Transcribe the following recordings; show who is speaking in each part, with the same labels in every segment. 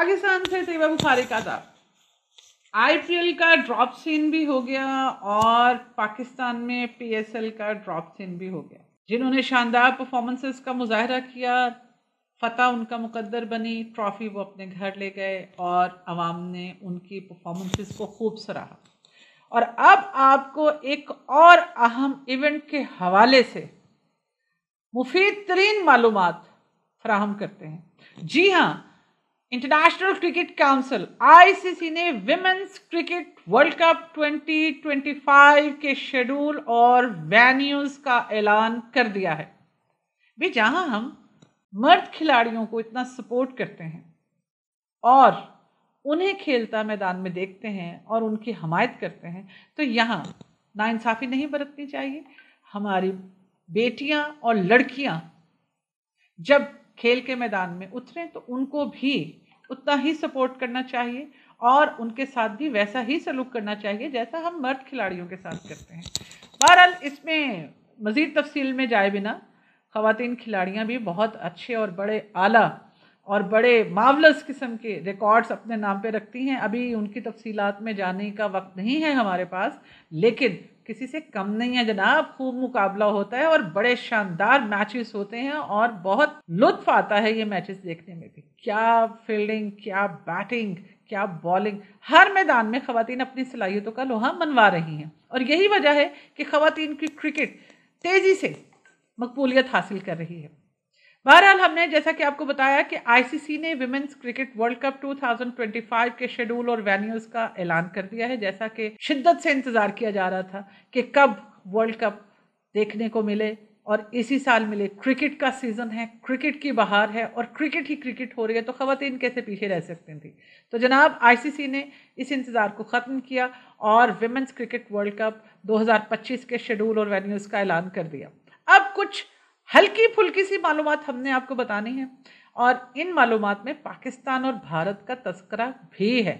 Speaker 1: पाकिस्तान से तैयबा बुखारी का था। आईपीएल का ड्रॉप सीन भी हो गया और पाकिस्तान में पीएसएल का ड्रॉप सीन भी हो गया। जिन्होंने शानदार परफॉर्मेंसेस का मुजाहरा किया, फतह उनका मुकद्दर बनी, ट्रॉफी वो अपने घर ले गए और अवाम ने उनकी परफॉर्मेंसेस को खूब सराहा। और अब आपको एक और अहम इवेंट के हवाले से मुफीद तरीन मालूमात फराहम करते हैं। जी हाँ, इंटरनेशनल क्रिकेट काउंसिल आईसीसी ने विमेंस क्रिकेट वर्ल्ड कप 2025 के शेड्यूल और वेन्यूज का ऐलान कर दिया है। भी जहां हम मर्द खिलाड़ियों को इतना सपोर्ट करते हैं और उन्हें खेलता मैदान में देखते हैं और उनकी हमायत करते हैं, तो यहाँ नाइंसाफ़ी नहीं बरतनी चाहिए। हमारी बेटियां और लड़कियां जब खेल के मैदान में उतरें तो उनको भी उतना ही सपोर्ट करना चाहिए और उनके साथ भी वैसा ही सलूक करना चाहिए जैसा हम मर्द खिलाड़ियों के साथ करते हैं। बहरहाल इसमें मज़ीद तफसील में जाए बिना, ख़वातीन खिलाड़ियाँ भी बहुत अच्छे और बड़े आला और बड़े मावलस किस्म के रिकॉर्ड्स अपने नाम पे रखती हैं। अभी उनकी तफसीलात में जाने का वक्त नहीं है हमारे पास, लेकिन किसी से कम नहीं है जनाब। खूब मुकाबला होता है और बड़े शानदार मैचेस होते हैं और बहुत लुत्फ आता है ये मैचेस देखने में भी। क्या फील्डिंग, क्या बैटिंग, क्या बॉलिंग, हर मैदान में ख़वातीन अपनी सलाहियतों का लोहा मनवा रही हैं और यही वजह है कि ख़वातीन की क्रिकेट तेज़ी से मकबूलियत हासिल कर रही है। बहरहाल हमने जैसा कि आपको बताया कि आईसीसी ने विमेंस क्रिकेट वर्ल्ड कप 2025 के शेड्यूल और वेन्यूज़ का ऐलान कर दिया है। जैसा कि शिद्दत से इंतज़ार किया जा रहा था कि कब वर्ल्ड कप देखने को मिले और इसी साल मिले। क्रिकेट का सीज़न है, क्रिकेट की बहार है और क्रिकेट ही क्रिकेट हो रही है, तो ख़वातीन कैसे पीछे रह सकती थी। तो जनाब आईसीसी ने इस इंतज़ार को ख़त्म किया और विमेंस क्रिकेट वर्ल्ड कप 2025 के शेड्यूल और वेन्यूज़ का ऐलान कर दिया। अब कुछ हल्की फुल्की सी मालूमात हमने आपको बतानी है और इन मालूमात में पाकिस्तान और भारत का तस्करा भी है।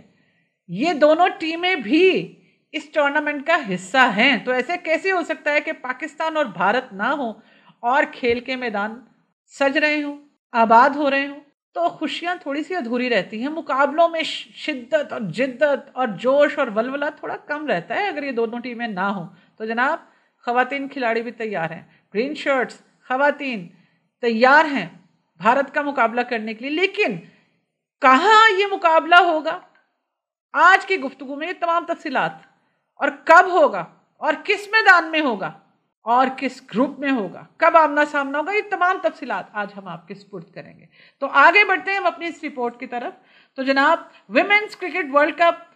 Speaker 1: ये दोनों टीमें भी इस टूर्नामेंट का हिस्सा हैं, तो ऐसे कैसे हो सकता है कि पाकिस्तान और भारत ना हो और खेल के मैदान सज रहे हों, आबाद हो रहे हों, तो खुशियां थोड़ी सी अधूरी रहती हैं। मुकाबलों में शिद्दत और जिद्दत और जोश और वलवला थोड़ा कम रहता है अगर ये दोनों टीमें ना हो। तो जनाब ख़वातीन खिलाड़ी भी तैयार हैं, ग्रीन शर्ट्स ख़वातीन तैयार हैं भारत का मुकाबला करने के लिए। लेकिन कहाँ ये मुकाबला होगा, आज की गुफ्तगू में ये तमाम तफसीलात, और कब होगा और किस मैदान में होगा और किस ग्रुप में होगा, कब आमना सामना होगा, ये तमाम तफसीलात आज हम आपके सुपुर्द करेंगे। तो आगे बढ़ते हैं हम अपनी इस रिपोर्ट की तरफ। तो जनाब विमेंस क्रिकेट वर्ल्ड कप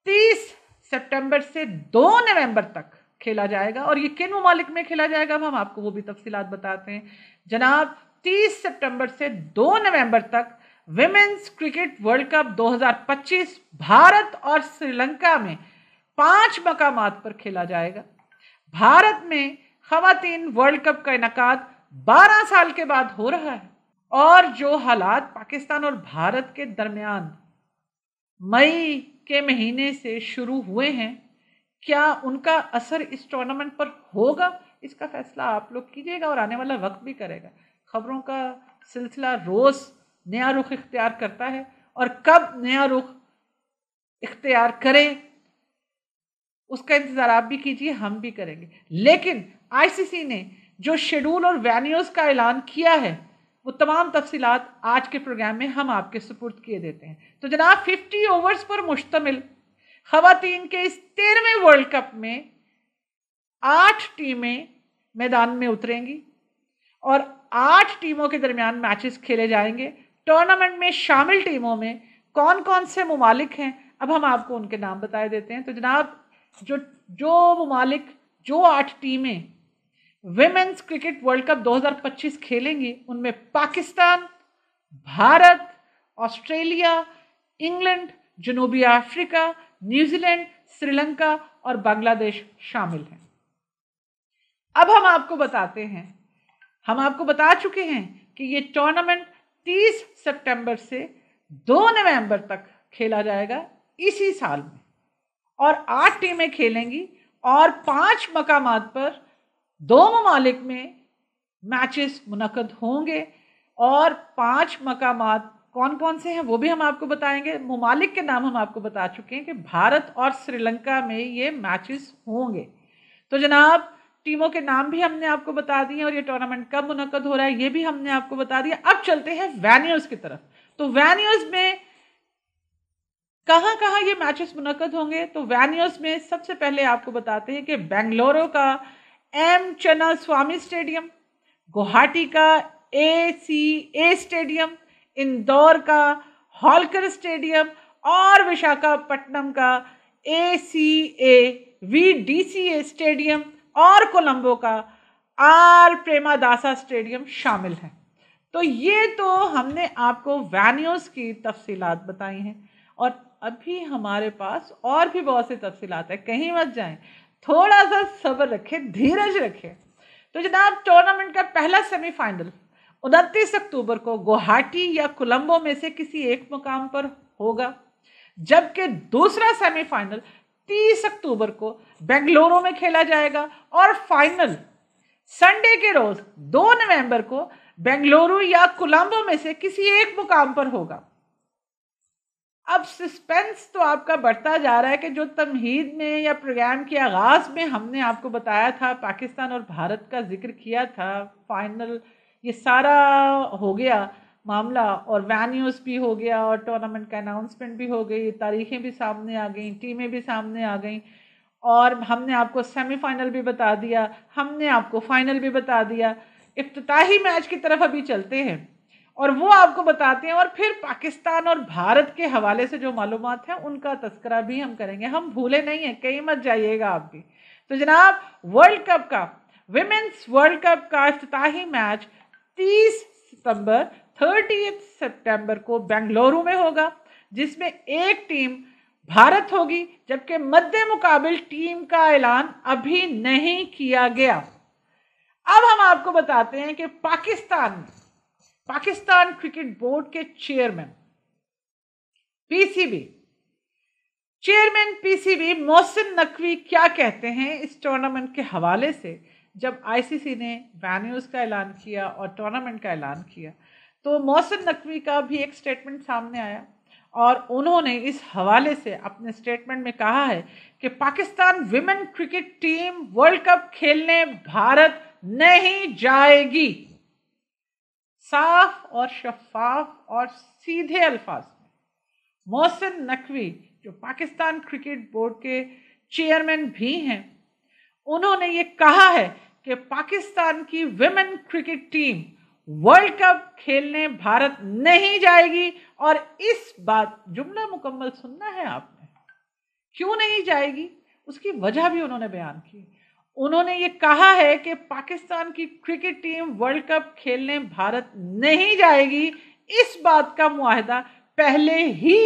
Speaker 1: 30 सितंबर से 2 नवंबर तक खेला जाएगा और ये किन ममालिक में खेला जाएगा अब हम आपको वो भी तफसीलात बताते हैं। जनाब 30 सितंबर से 2 नवंबर तक women's cricket world cup 2025 Bharat और श्रीलंका में 5 मकामात पर खेला जाएगा। भारत में ख़वातीन वर्ल्ड कप का इनेकाद 12 साल के बाद हो रहा है और जो हालात पाकिस्तान और भारत के दरमियान मई के महीने से शुरू हुए हैं, क्या उनका असर इस टूर्नामेंट पर होगा, इसका फैसला आप लोग कीजिएगा और आने वाला वक्त भी करेगा। खबरों का सिलसिला रोज़ नया रुख इख्तियार करता है और कब नया रुख इख्तियार करें उसका इंतज़ार आप भी कीजिए, हम भी करेंगे। लेकिन आईसीसी ने जो शेड्यूल और वेन्यूज़ का ऐलान किया है वो तमाम तफसीलात आज के प्रोग्राम में हम आपके सुपुर्द किए देते हैं। तो जनाब 50 ओवर्स पर मुश्तमिल ख़वातीन के इस 13वें वर्ल्ड कप में 8 टीमें मैदान में उतरेंगी और 8 टीमों के दरमियान मैचेस खेले जाएंगे। टूर्नामेंट में शामिल टीमों में कौन कौन से मुमालिक हैं अब हम आपको उनके नाम बता देते हैं। तो जनाब जो मुमालिक, जो 8 टीमें विमेंस क्रिकेट वर्ल्ड कप 2025 खेलेंगी उनमें पाकिस्तान, भारत, ऑस्ट्रेलिया, इंग्लैंड, जनूबी अफ्रीका, न्यूजीलैंड, श्रीलंका और बांग्लादेश शामिल हैं। अब हम आपको बताते हैं, हम आपको बता चुके हैं कि ये टूर्नामेंट 30 सितंबर से 2 नवंबर तक खेला जाएगा इसी साल में और 8 टीमें खेलेंगी और 5 मकामात पर 2 ममालिक में मैचेस मुनक्कद होंगे और 5 मकामात कौन कौन से हैं वो भी हम आपको बताएंगे। मुमालिक के नाम हम आपको बता चुके हैं कि भारत और श्रीलंका में ये मैचेस होंगे। तो जनाब टीमों के नाम भी हमने आपको बता दिए और ये टूर्नामेंट कब मुनक्कद हो रहा है ये भी हमने आपको बता दिया। अब चलते हैं वेन्यूज की तरफ। तो वेन्यूज में कहाँ कहाँ ये मैचेस मुनक्कद होंगे, तो वेन्यूज में सबसे पहले आपको बताते हैं कि बेंगलुरु का एम चन्ना स्वामी स्टेडियम, गुवाहाटी का ACA स्टेडियम, इंदौर का होलकर स्टेडियम और विशाखापट्टनम का ACA-VDCA स्टेडियम और कोलंबो का R प्रेमादासा स्टेडियम शामिल है। तो ये तो हमने आपको वेन्यूज की तफसीलात बताई हैं और अभी हमारे पास और भी बहुत सी तफसीलात है, कहीं मत जाएं, थोड़ा सा सब्र रखें, धीरज रखें। तो जनाब टूर्नामेंट का पहला सेमीफाइनल 29 अक्टूबर को गुवाहाटी या कोलंबो में से किसी एक मुकाम पर होगा, जबकि दूसरा सेमीफाइनल 30 अक्टूबर को बेंगलुरु में खेला जाएगा और फाइनल संडे के रोज 2 नवंबर को बेंगलुरु या कोलंबो में से किसी एक मुकाम पर होगा। अब सस्पेंस तो आपका बढ़ता जा रहा है कि जो तमहीद में या प्रोग्राम के आगाज में हमने आपको बताया था, पाकिस्तान और भारत का जिक्र किया था, फाइनल ये सारा हो गया मामला और वेन्यूज भी हो गया और टूर्नामेंट का अनाउंसमेंट भी हो गई, तारीखें भी सामने आ गई, टीमें भी सामने आ गई और हमने आपको सेमीफाइनल भी बता दिया, हमने आपको फाइनल भी बता दिया। इफ्तिताही मैच की तरफ अभी चलते हैं और वो आपको बताते हैं और फिर पाकिस्तान और भारत के हवाले से जो मालूमात हैं उनका तस्करा भी हम करेंगे। हम भूले नहीं हैं, कहीं मत जाइएगा आप भी। तो जनाब वर्ल्ड कप का, विमेंस वर्ल्ड कप का इफ्तिताही मैच 30 सितंबर को बेंगलुरु में होगा, जिसमें एक टीम भारत होगी, जबकि मद्दे मुकाबिल टीम का ऐलान अभी नहीं किया गया। अब हम आपको बताते हैं कि पाकिस्तान क्रिकेट बोर्ड के चेयरमैन पीसीबी मोहसिन नकवी क्या कहते हैं इस टूर्नामेंट के हवाले से। जब आईसीसी ने वेन्यूज का ऐलान किया और टूर्नामेंट का ऐलान किया तो मोहसिन नकवी का भी एक स्टेटमेंट सामने आया और उन्होंने इस हवाले से अपने स्टेटमेंट में कहा है कि Pakistan women cricket team world cup खेलने भारत नहीं जाएगी। साफ और शफाफ और सीधे अल्फाज में मोहसिन नकवी जो पाकिस्तान क्रिकेट बोर्ड के चेयरमैन भी हैं, उन्होंने ये कहा है कि पाकिस्तान की women cricket team world cup खेलने भारत नहीं जाएगी। और इस बात, जुमला मुकम्मल सुनना है आपने, क्यों नहीं जाएगी उसकी वजह भी उन्होंने बयान की। उन्होंने ये कहा है कि पाकिस्तान की क्रिकेट टीम वर्ल्ड कप खेलने भारत नहीं जाएगी, इस बात का मुआहदा पहले ही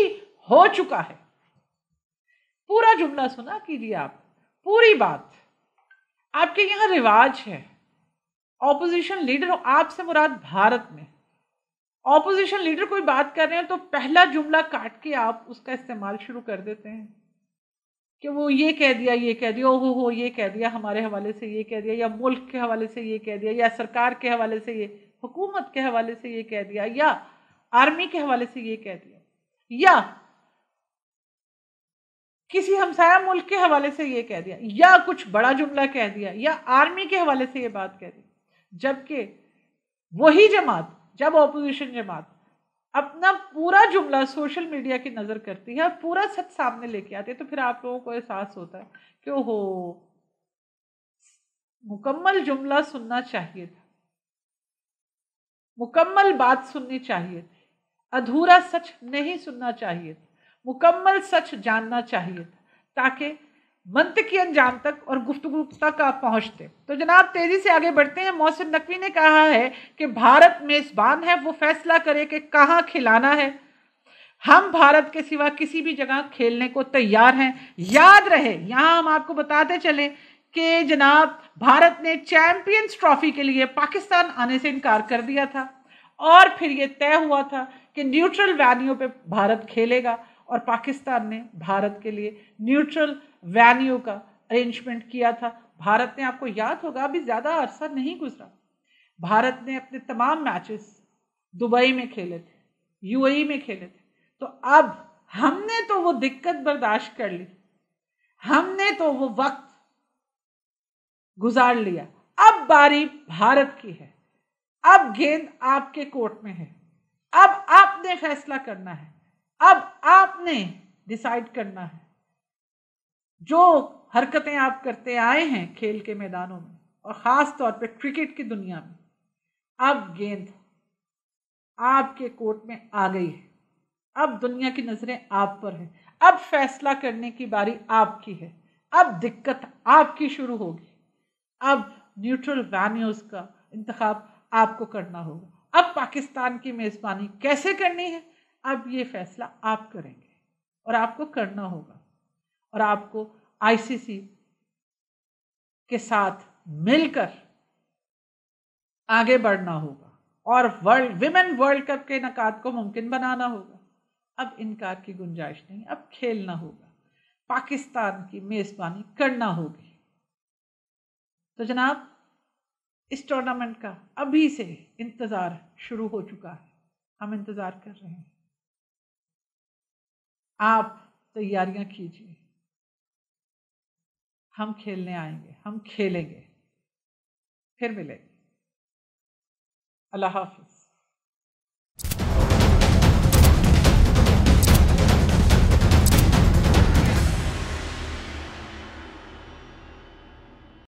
Speaker 1: हो चुका है। पूरा जुमला सुना कीजिए आप, पूरी बात। आपके यहां रिवाज है ऑपोजिशन लीडर, आपसे मुराद भारत में ऑपोजिशन लीडर कोई बात कर रहे हैं तो पहला जुमला काट के आप उसका इस्तेमाल शुरू कर देते हैं कि वो ये कह दिया, ओहो ये कह दिया, हमारे हवाले से ये कह दिया, या मुल्क के हवाले से ये कह दिया, या सरकार के हवाले से ये, हुकूमत के हवाले से ये कह दिया, या आर्मी के हवाले से ये कह दिया, या किसी हमसाया मुल्क के हवाले से ये कह दिया, या कुछ बड़ा जुमला कह दिया, या आर्मी के हवाले से ये बात कह दी। जबकि वही जमात, जब ऑपोजिशन जमात अपना पूरा जुमला सोशल मीडिया की नजर करती है और पूरा सच सामने लेके आती है, तो फिर आप लोगों को एहसास होता है कि ओहो मुकम्मल जुमला सुनना चाहिए था, मुकम्मल बात सुननी चाहिए थी, अधूरा सच नहीं सुनना चाहिए था, मुकम्मल सच जानना चाहिए था, ताकि मंतकी अंजाम तक और गुफ्तगू तक आप पहुंचते। तो जनाब तेजी से आगे बढ़ते हैं। मोहसिन नकवी ने कहा है कि भारत मेजबान है, वो फैसला करे कि कहां खिलाना है। हम भारत के सिवा किसी भी जगह खेलने को तैयार हैं। याद रहे, यहां हम आपको बताते चलें कि जनाब भारत ने चैंपियंस ट्रॉफी के लिए पाकिस्तान आने से इनकार कर दिया था और फिर यह तय हुआ था कि न्यूट्रल वेन्यू पे भारत खेलेगा और पाकिस्तान ने भारत के लिए न्यूट्रल वेन्यू का अरेंजमेंट किया था। भारत ने, आपको याद होगा, अभी ज़्यादा अरसा नहीं गुजरा, भारत ने अपने तमाम मैचेस दुबई में खेले थे। यूएई में खेले थे। तो अब हमने तो वो दिक्कत बर्दाश्त कर ली, हमने तो वो वक्त गुजार लिया। अब बारी भारत की है, अब गेंद आपके कोर्ट में है, अब आपने फैसला करना है, अब आपने डिसाइड करना है। जो हरकतें आप करते आए हैं खेल के मैदानों में और ख़ास तौर पे क्रिकेट की दुनिया में, अब गेंद आपके कोर्ट में आ गई है, अब दुनिया की नज़रें आप पर है, अब फैसला करने की बारी आपकी है, अब दिक्कत आपकी शुरू होगी, अब न्यूट्रल वेन्यूज़ का इंतखाब आपको करना होगा। अब पाकिस्तान की मेज़बानी कैसे करनी है, अब ये फैसला आप करेंगे और आपको करना होगा। और आपको आईसीसी के साथ मिलकर आगे बढ़ना होगा और विमेन वर्ल्ड कप के इनेकाद को मुमकिन बनाना होगा। अब इनकार की गुंजाइश नहीं, अब खेलना होगा, पाकिस्तान की मेज़बानी करना होगी। तो जनाब, इस टूर्नामेंट का अभी से इंतज़ार शुरू हो चुका है, हम इंतज़ार कर रहे हैं। आप तैयारियां कीजिए, हम खेलने आएंगे, हम खेलेंगे, फिर मिलेंगे। अल्लाह हाफ़िज़।